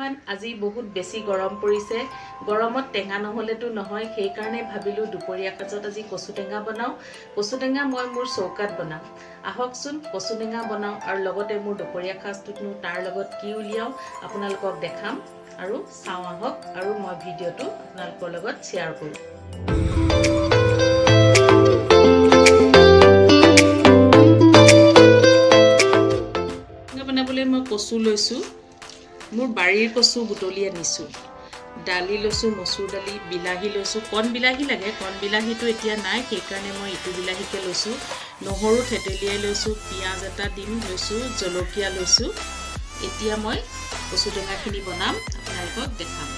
everyone, আজি বহুত বেছি গৰম পৰিছে গৰমত টেঙা নহলেতো নহয় সেই কাৰণে ভাবিলো দুপৰীয়া কাজত আজি কচু টেঙা বনাও কচু টেঙা মই মোৰ চৌকাত বনাম আহকচোন কচু টেঙা বনাও আৰু লগতে মোৰ দুপৰীয়া কাজটোনো তাৰ লগত কি উলিয়াও আপোনালোকক দেখাম আৰু চাও আহক আৰু মই ভিডিওটো আপোনালোকৰ লগত শেয়াৰ কৰো বনাবলৈ মই কচু লৈছো মোৰ বাৰীৰ কচু বুটলি আনিছো ডালি লৈছো মসুৰ ডালি বিলাহী লৈছো কোন বিলাহী লাগে কোন বিলাহীটো এতিয়া নাই সেই কাৰণে মই ইটো বিলাহীকে লৈছো নহৰু থেতেলিয়াই লৈছো পিয়াজ এটা দিম লৈছো জলকীয়া লৈছো এতিয়া মই কচু টেঙাখিনি বনাম আপোনালোকক দেখাম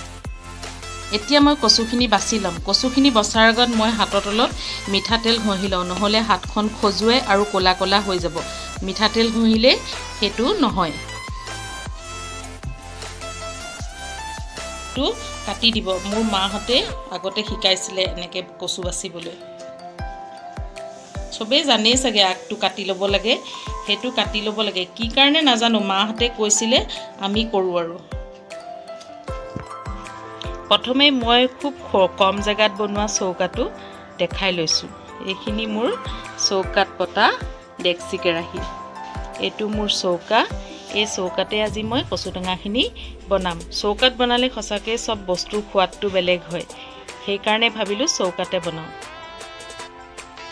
এতিয়া মই কচুখিনি বাছি লম কচুখিনি বছাৰ আগত মই হাতৰ তলত মিঠাতেল ঘঁহি লওঁ নহলে হাতখন খজুৱাই আৰু কোলা কোলা হৈ যাব মিঠাতেল ঘঁহিলে হেতু নহয় তো কাটি দিব মোৰ মাহতে আগতে শিকাইছিলে এনেকে কচু বাছিবলৈ সবে জানে সগে আগটো কাটি লব লাগে হেতু কাটি লব লাগে কি কাৰণে নাজানো মাহতে কৈছিলে আমি কৰো আৰু প্ৰথমে মই খুব কম জায়গাত বনোৱা চৌকাটো দেখাই লৈছো এইখিনি মোৰ চৌকাত পতা ডেক্সি কেৰাহী এটু মোৰ চৌকা এই চৌকাতে আজি মই কচু টেঙাখিনি বনাম চৌকাত বনালে খসাকে সব বস্তু খোৱাটো বেলেগ হয় সেই কাৰণে ভাবিলো চৌকাতে বনাও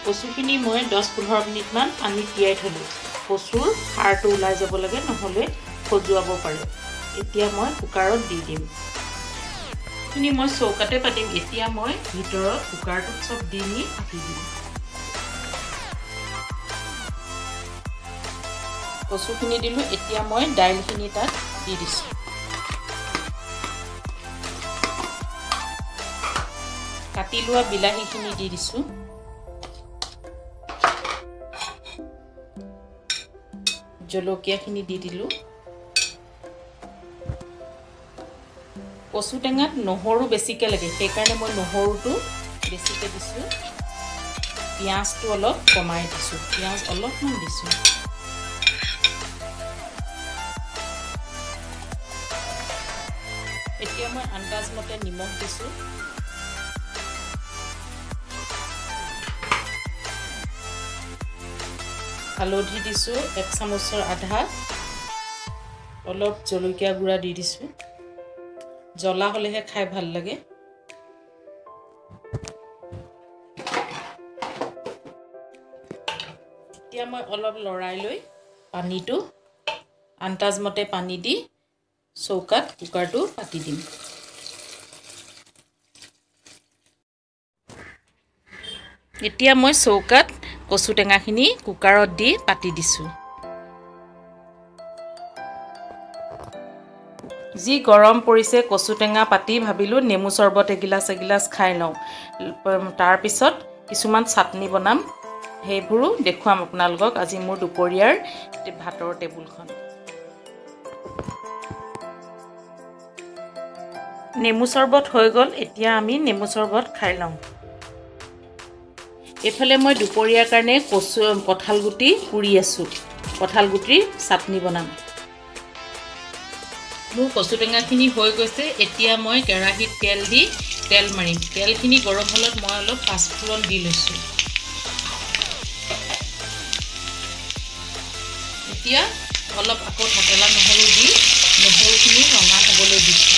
কচুখিনি মই 10-15 মিনিট মান পানী তিয়াই থলো কচুৰ হাড়টো ওলাই যাব লাগে নহলে খজুৱাব পাৰে এতিয়া মই কুকাৰত দি দিম খিনি মই চৌকাতে পাতিম এতিয়া মই ভিতৰত কুকাৰটোত সব দি নি পাতি দিম কচুখিনি দিলো এতিয়া মই ডাইলখিনি তাত দি দিছো কাটি লোৱা বিলাহীখিনি দি দিছো জলকীয়াখিনি দি দিলো কচু টেঙাত নহৰু বেছিকে লাগে সেই কাৰণে মই নহৰুটো বেছিকে দিছো পিয়াজটো অলপ কমাই দিছো পিয়াজ অলপমান দিছো এতিয়া মই আন্দাজ মতে নিমখ দিছো হালধি দিছো 1 চামুচৰ আধা অলপ জলকীয়া গুড়া দি দিছো জ্বলা হলেহে খাই ভাল লাগে এতিয়া মই অলপ লৰাই লৈ পানীটো আন্দাজ মতে পানী দি চৌকাত কুকাৰটো পাতি দিম এতিয়া মই চৌকাত কচু টেঙাখিনি কুকাৰত দি পাতি দিছো যি গৰম পৰিছে কচু টেঙা পাতি ভাবিলো নেমু চৰবত এগিলাস খাই লওঁ তাৰ পিছত কিছুমান চাটনি বনাম হেইবোৰো দেখুৱাম আপোনালোকক আজি মোৰ দুপৰীয়াৰ ভাতৰ টেবুলখন নেমু চৰবত হৈ গল এতিয়া আমি নেমু চৰবত খাই লওঁ এফালে মই দুপৰীয়াৰ কাৰণে কঁঠাল গুটি পুৰি আছো কঁঠাল গুটিৰ চাটনি বনাম মোৰ কচু টেঙাখিনি হৈ গৈছে এতিয়া মই কেৰাহীত তেল মাৰিম তেলখিনি গৰম হলত মই অলপ পাঁচফোৰণ দি লৈছো এতিয়া অলপ আকৌ থেতেলা নহৰু দি নহৰুখিনি ৰঙা হ'বলৈ দিছো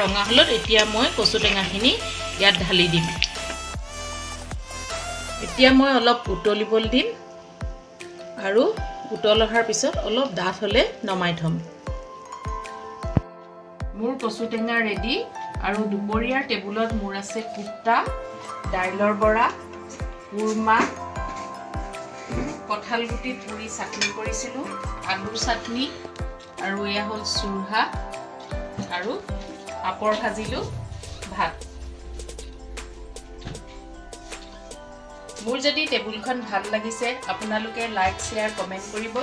ৰঙা হলত এতিয়া মই কচু টেঙাখিনি ইয়াত ঢালি দিম এতিয়া মই অলপ উতলিবলৈ দিম আৰু উতল অহাৰ পিছত অলপ ডাঠ হলে নমাই থম মোৰ কচু টেঙা ৰেডি আৰু দুপৰীয়াৰ টেবুলত মোৰ আছে কুপ্তা দাইলৰ বৰা কুৰমা কঁঠাল গুটি পুৰি চাটনি কৰিছিলো আলুৰ চাটনি আৰু এয়া হল চুৰহা আৰু আপৰ ভাজিলো ভাত মোৰ যদি টেবুলখন ভাল লাগিছে আপোনালোকে লাইক শেয়াৰ কমেন্ট কৰিব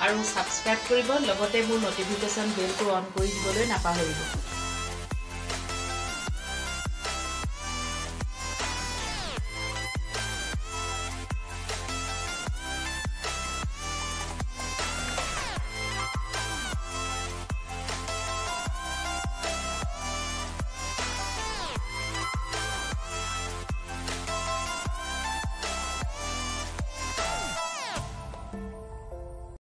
আৰু সাবস্ক্ৰাইব কৰিব লগতে মোৰ নটিফিকেশন বেলটো অন কৰি দিবলৈ নাপাহৰিব